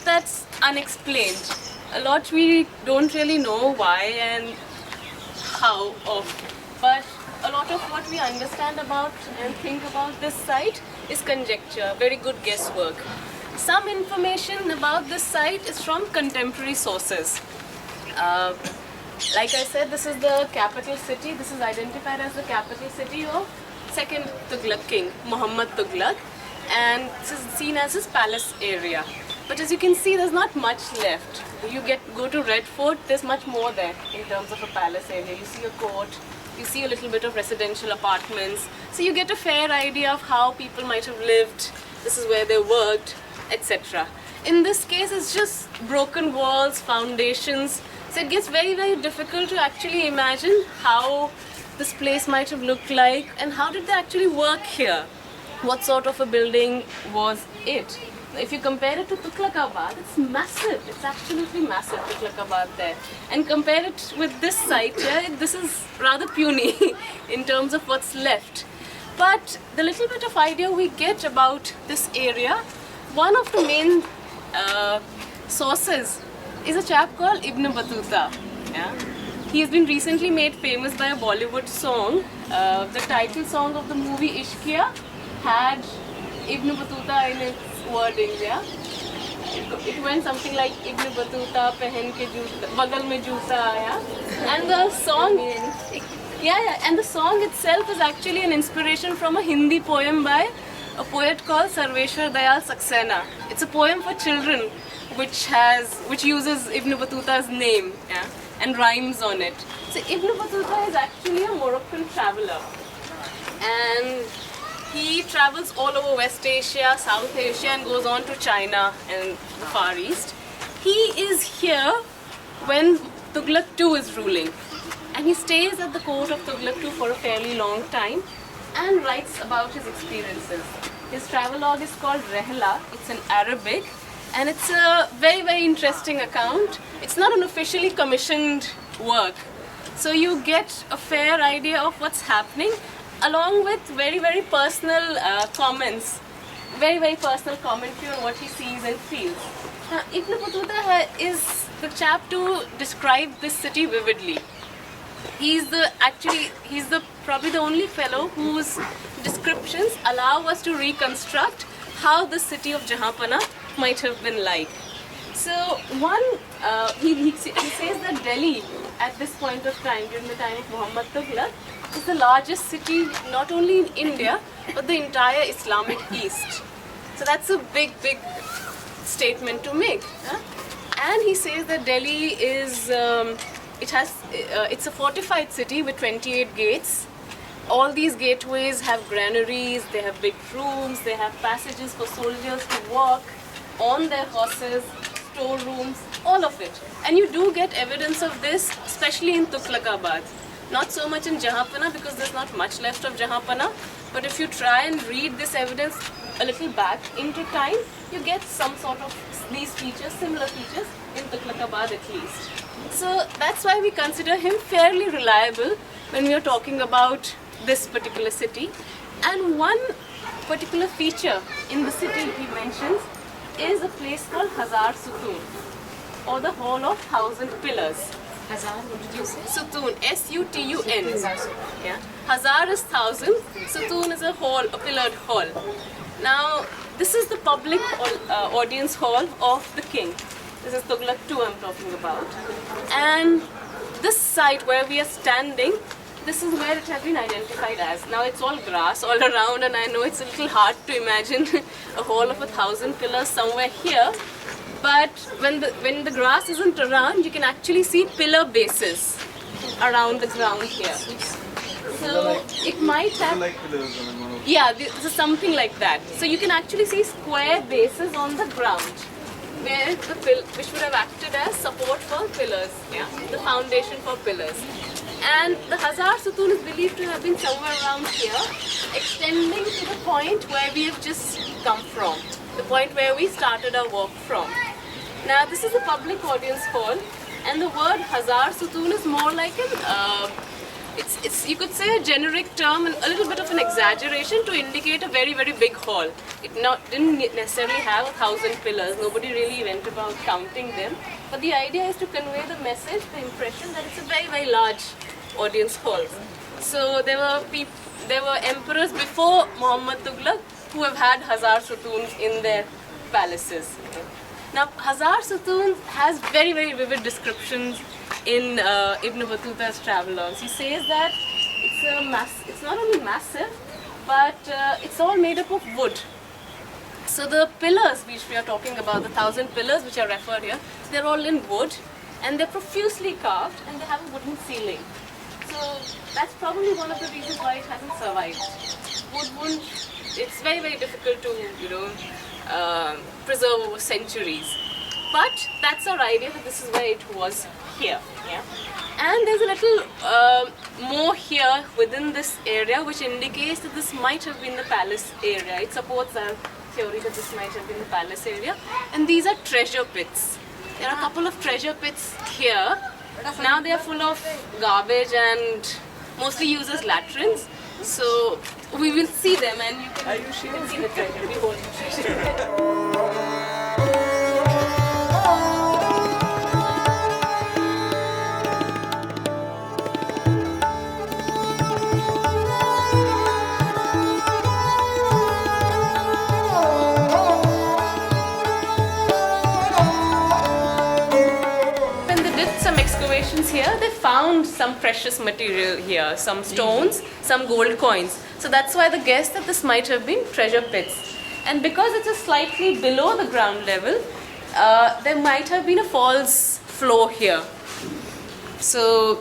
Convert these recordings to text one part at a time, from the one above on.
that's unexplained. A lot we don't really know why and how of, but a lot of what we understand about and think about this site is conjecture, very good guesswork. Some information about this site is from contemporary sources. Like I said, this is the capital city. This is identified as the capital city of second Tughlaq king, Muhammad Tughlaq, and this is seen as his palace area. But as you can see, there's not much left. You go to Red Fort, there's much more there in terms of a palace area. You see a court, you see a little bit of residential apartments. So you get a fair idea of how people might have lived. This is where they worked, etc. In this case, it's just broken walls, foundations. So it gets very, very difficult to actually imagine how this place might have looked like and how did they actually work here. What sort of a building was it? If you compare it to Tughlaqabad, it's massive. It's absolutely massive, Tughlaqabad there. And compare it with this site here, this is rather puny in terms of what's left. But the little bit of idea we get about this area, one of the main sources is a chap called Ibn Battuta. Yeah? He has been recently made famous by a Bollywood song. The title song of the movie Ishqiya had Ibn Battuta in its wordings, yeah. It went something like Ibn Battuta pehen ke joota, bagal mein joota, yeah. And the song, and the song itself is actually an inspiration from a Hindi poem by a poet called Sarveshwar Dayal Saxena. It's a poem for children which uses Ibn Battuta's name, yeah, and rhymes on it. So Ibn Battuta is actually a Moroccan traveler, and he travels all over West Asia, South Asia, and goes on to China and the Far East. He is here when Tughlaq II is ruling, and he stays at the court of Tughlaq II for a fairly long time and writes about his experiences. His travelogue is called Rehla. It's in Arabic, and it's a very, very interesting account. It's not an officially commissioned work, so you get a fair idea of what's happening, along with very, very personal comments, very, very personal commentary on what he sees and feels. Now, Ibn Battuta is the chap to describe this city vividly. He's probably the only fellow whose descriptions allow us to reconstruct how the city of Jahanpana might have been like. So he says that Delhi at this point of time, during the time of Muhammad Tughlaq, is the largest city not only in India but the entire Islamic East. So that's a big, big statement to make. And he says that Delhi is it's a fortified city with 28 gates. All these gateways have granaries, they have big rooms, they have passages for soldiers to walk on their horses, storerooms, all of it. And you do get evidence of this, especially in Tughlaqabad. Not so much in Jahanpana because there's not much left of Jahanpana, but if you try and read this evidence a little back into time, you get some sort of these features, similar features in Tughlaqabad at least. So that's why we consider him fairly reliable when we are talking about this particular city. And one particular feature in the city he mentions is a place called Hazar Sutun, or the Hall of Thousand Pillars. Hazar, what did you say? Sutun, S-U-T-U-N. Hazar Sutun. Yeah. Hazar is thousand, Sutun is a hall, a pillared hall. Now, this is the public audience hall of the king. This is Tughlaq II I'm talking about. And this site where we are standing, this is where it has been identified as. Now it's all grass all around, and I know it's a little hard to imagine a hall of 1,000 pillars somewhere here. But when the grass isn't around, you can actually see pillar bases around the ground here. So it might have, yeah, this is something like that. So you can actually see square bases on the ground, where which would have acted as support for pillars, yeah, the foundation for pillars. And the Hazar Sutun is believed to have been somewhere around here, extending to the point where we have just come from, the point where we started our walk from. Now this is a public audience hall, and the word Hazar Sutun is more like it's you could say a generic term and a little bit of an exaggeration to indicate a very very big hall. It didn't necessarily have 1,000 pillars. Nobody really went about counting them. But the idea is to convey the message, the impression that it's a very very large audience hall. So there were emperors before Muhammad Tughlaq who have had Hazar Sutoons in their palaces. Now, Hazar Sutoon has very, very vivid descriptions in Ibn Battuta's travelogues. He says that it's not only massive, but it's all made up of wood. So the pillars which we are talking about, the 1,000 pillars which are referred here, they're all in wood and they're profusely carved and they have a wooden ceiling. So that's probably one of the reasons why it hasn't survived. It's very, very difficult to, preserve over centuries. But that's our idea that this is where it was here. Yeah? And there's a little more here within this area which indicates that this might have been the palace area. It supports our theory that this might have been the palace area. And these are treasure pits. There are a couple of treasure pits here. Now they are full of garbage and mostly used as latrines. So we will see them and you can see the treasure. We hold the treasure. Here they found some precious material here, some stones, some gold coins. So that's why they guessed that this might have been treasure pits. And because it's just slightly below the ground level, there might have been a false floor here. So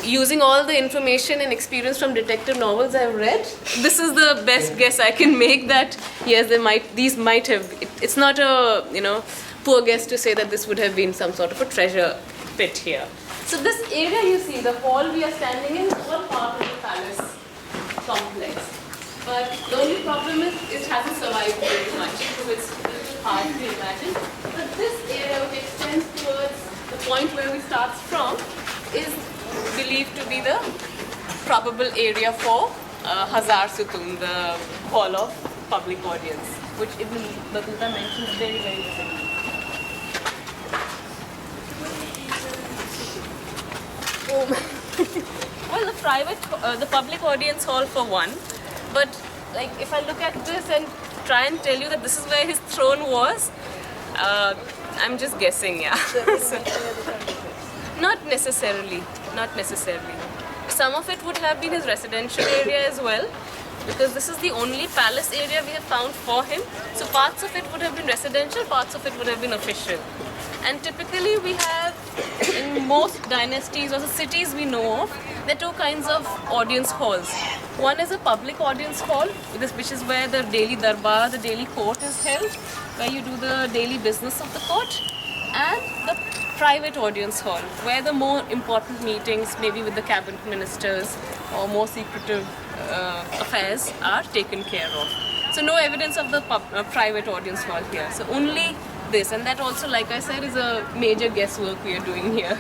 using all the information and experience from detective novels I've read, this is the best guess I can make that yes, these might have. It's not a poor guess to say that this would have been some sort of a treasure pit here. So this area you see, the hall we are standing in, is all part of the palace complex. But the only problem is it hasn't survived very much, so it's a little hard to imagine. But this area which extends towards the point where we start from is believed to be the probable area for Hazar Sutoon, the hall of public audience, which Ibn Battuta mentions very, very vividly. Well, the public audience hall for one, but like if I look at this and try and tell you that this is where his throne was, I'm just guessing, yeah. Not necessarily. Some of it would have been his residential area as well, because this is the only palace area we have found for him. So parts of it would have been residential, parts of it would have been official. And typically we have, in most dynasties or the cities we know of, there are two kinds of audience halls. One is a public audience hall, which is where the daily darbar, the daily court is held, where you do the daily business of the court. And the private audience hall, where the more important meetings, maybe with the cabinet ministers or more secretive affairs are taken care of. So no evidence of the private audience hall here. So only this, and that also, like I said, is a major guesswork we are doing here.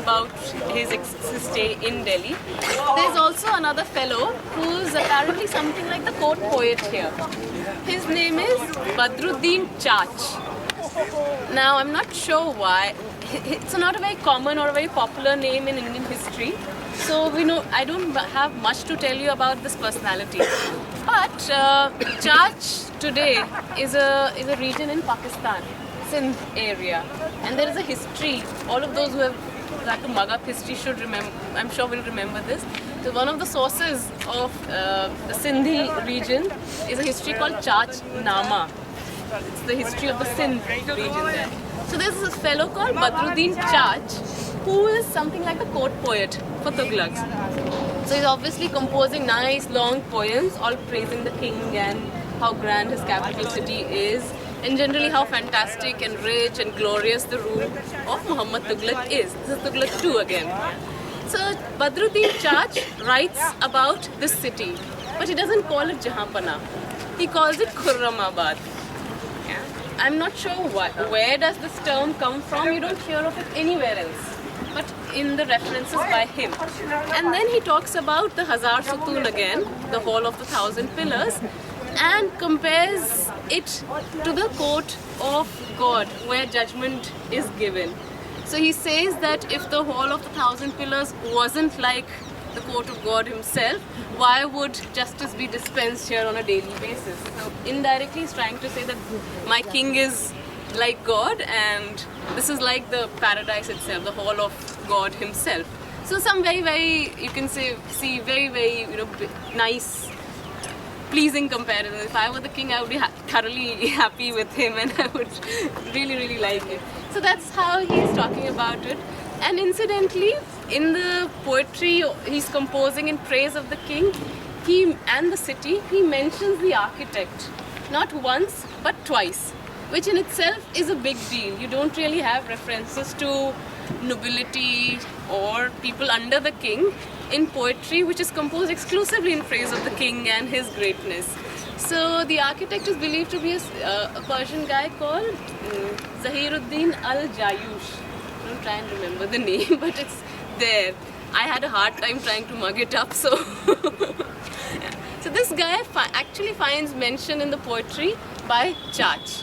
about his stay in Delhi. There's also another fellow who's apparently something like the court poet here. His name is Badruddin Chach. Now, I'm not sure why. It's not a very common or a very popular name in Indian history. So I don't have much to tell you about this personality. But Chach today is a region in Pakistan, Sindh area, and there is a history. All of those who have had to mug up history should remember. I'm sure will remember this. So one of the sources of the Sindhi region is a history called Chach Nama. It's the history of the Sindh region there. So there's this fellow called Badruddin Chach, who is something like a court poet for Tughlaqs. So he's obviously composing nice long poems, all praising the king and how grand his capital city is, and generally how fantastic and rich and glorious the rule of Muhammad Tughlaq is. This is Tughlaq II again. So Badruddin Chach writes about this city, but he doesn't call it Jahanpana. He calls it Khurramabad. I'm not sure where does this term come from. You don't hear of it anywhere else, but in the references by him. And then he talks about the Hazar Sutun again, the Hall of the Thousand Pillars, and compares it to the court of God, where judgment is given. So he says that if the Hall of the Thousand Pillars wasn't like the court of God himself, why would justice be dispensed here on a daily basis? So indirectly he's trying to say that my king is like God and this is like the paradise itself, the hall of God himself. So some very, you can see very, nice, pleasing comparison. If I were the king, I would be thoroughly happy with him and I would really like it. So that's how he's talking about it. And incidentally, in the poetry he's composing in praise of the king and the city, he mentions the architect not once but twice, which in itself is a big deal. You don't really have references to nobility or people under the king in poetry which is composed exclusively in praise of the king and his greatness. So the architect is believed to be a Persian guy called Zahiruddin al-Jayush. Don't try and remember the name, but it's there. I had a hard time trying to mug it up, so so this guy actually finds mention in the poetry by Chach,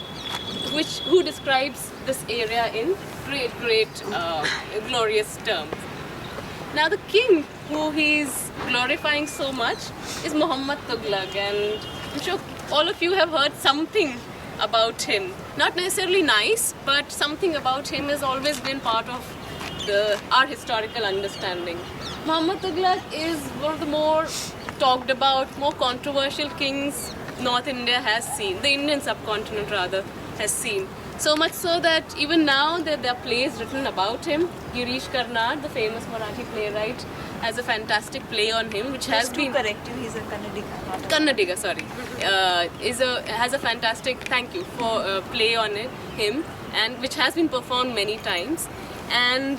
who describes this area in great glorious terms. Now the king who he's glorifying so much is Muhammad Tughlaq, and I'm sure all of you have heard something about him. Not necessarily nice, but something about him has always been part of our historical understanding. Muhammad Tughlaq is one of the more talked about, more controversial kings North India has seen, the Indian subcontinent rather, has seen. So much so that even now there are plays written about him. Girish Karnad, the famous Marathi playwright, has a fantastic play on him, which has been... correct you, he's a Kannadiga. Kannadiga, sorry. Has a fantastic, thank you, for play on him, and which has been performed many times. And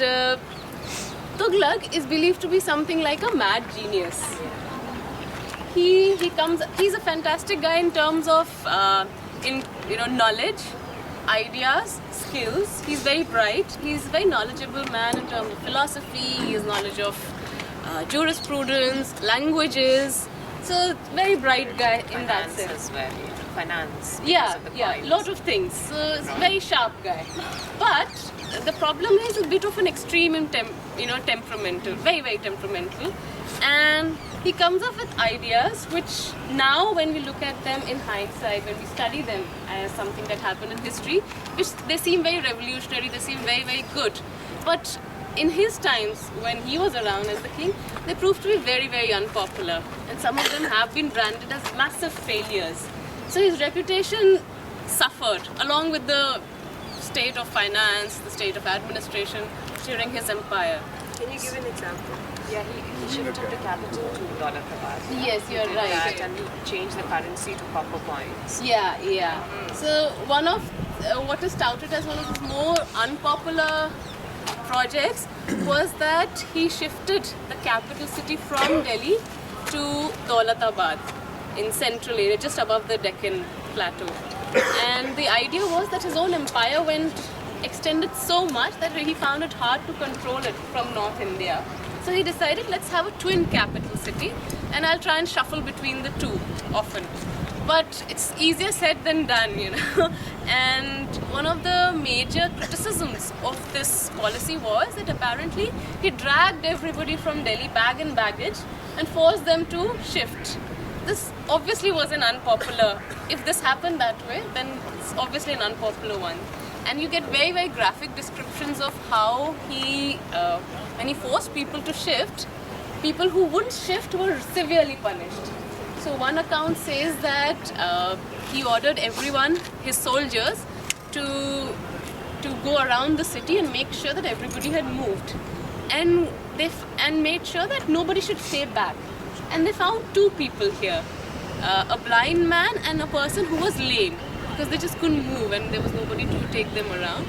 Tughlaq is believed to be something like a mad genius. He's a fantastic guy in terms of knowledge, ideas, skills. He's very bright. He's a very knowledgeable man in terms of philosophy. He has knowledge of jurisprudence, languages. So very bright guy in that sense. As well. Finance. Yeah, lot of things. So it's a very sharp guy. But the problem is a bit of an extreme in temperamental, very temperamental, and he comes up with ideas which now when we look at them in hindsight, when we study them as something that happened in history, which they seem very revolutionary, they seem very good, but in his times when he was around as the king, they proved to be very unpopular, and some of them have been branded as massive failures. So his reputation suffered along with the state of finance, the state of administration during his empire. Can you give an example? Yeah, he shifted the capital to Daulatabad. Yes, you're right. And he changed the currency to copper coins. Yeah. So one of what is touted as one of his more unpopular projects was that he shifted the capital city from Delhi to Daulatabad in central area, just above the Deccan plateau. And the idea was that his own empire went extended so much that he found it hard to control it from North India. So he decided, let's have a twin capital city, and I'll try and shuffle between the two often. But it's easier said than done, you know. And one of the major criticisms of this policy was that apparently he dragged everybody from Delhi bag and baggage and forced them to shift. This obviously was an unpopular, if this happened that way, then it's obviously an unpopular one. And you get very, very graphic descriptions of how he, when he forced people to shift, people who wouldn't shift were severely punished. So one account says that he ordered everyone, his soldiers, to go around the city and make sure that everybody had moved, and made sure that nobody should stay back. And they found two people here, a blind man and a person who was lame, because they just couldn't move and there was nobody to take them around.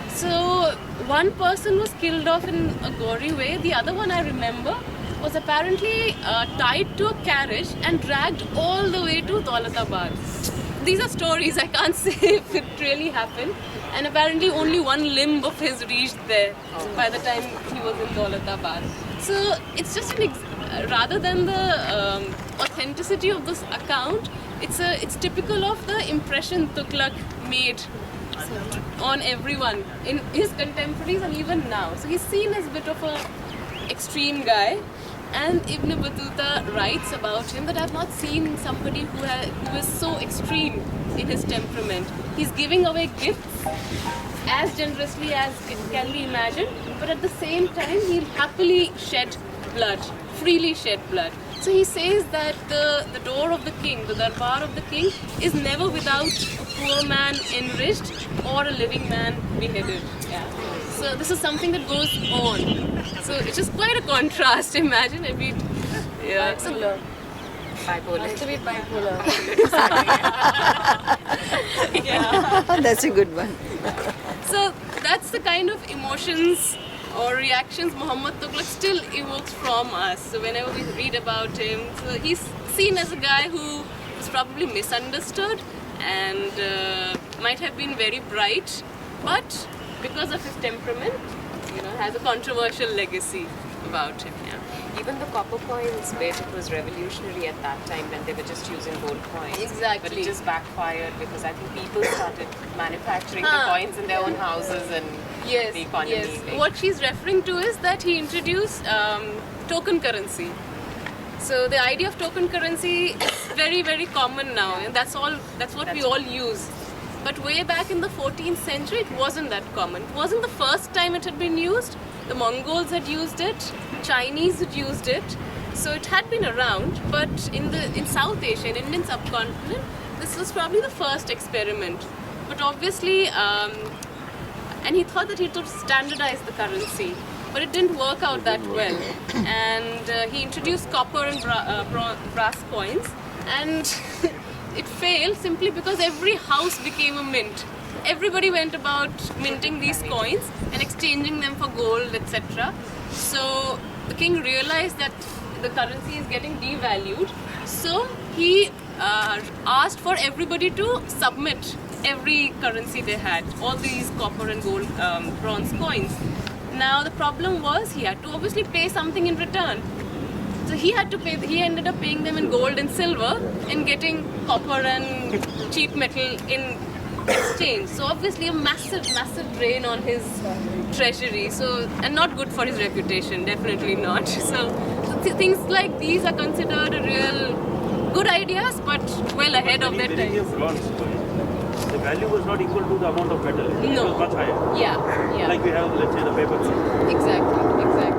So one person was killed off in a gory way. The other one, I remember, was apparently tied to a carriage and dragged all the way to Daulatabad. These are stories, I can't say if it really happened. And apparently only one limb of his reached there by the time he was in Daulatabad. So it's just rather than the authenticity of this account, it's typical of the impression Tughlaq made on everyone, in his contemporaries and even now. So he's seen as a bit of a extreme guy. And Ibn Battuta writes about him that I've not seen somebody who is so extreme in his temperament. He's giving away gifts as generously as it can be imagined, but at the same time he'll happily shed blood, freely shed blood. So he says that the door of the king, the darbar of the king, is never without a poor man enriched or a living man beheaded. Yeah. So this is something that goes on. So it's just quite a contrast. Imagine if we, yeah. Bipolar. Bipolar. Has to be bipolar. Yeah. That's a good one. So that's the kind of emotions or reactions Muhammad Tughlaq still evokes from us. So whenever we read about him, so he's seen as a guy who was probably misunderstood and might have been very bright, but because of his temperament, you know, has a controversial legacy about him. Yeah. Even the copper coins bit was revolutionary at that time when they were just using gold coins. Exactly. But it just backfired because I think people started manufacturing the coins in their own houses and the economy. Yes. like- What she's referring to is that he introduced token currency. So the idea of token currency is very, very common now, and that's what we all use. But way back in the 14th century, it wasn't that common. It wasn't the first time it had been used. The Mongols had used it, Chinese had used it. So it had been around, but in South Asia, in Indian subcontinent, this was probably the first experiment. But obviously, and he thought that he could standardize the currency, but it didn't work out that well. And he introduced copper and brass coins, and it failed simply because every house became a mint. Everybody went about minting these coins and exchanging them for gold, etc. So the king realized that the currency is getting devalued. So he asked for everybody to submit every currency they had, all these copper and gold, bronze coins. Now the problem was he had to obviously pay something in return. So he had to pay. He ended up paying them in gold and silver and getting copper and cheap metal in exchange. So obviously a massive drain on his treasury. So, and not good for his reputation. Definitely not. So things like these are considered a real good ideas, but well ahead of their Many time. bronze coins, the value was not equal to the amount of metal. It No. was much higher. Yeah. Like we have, let's say, the paper. Exactly.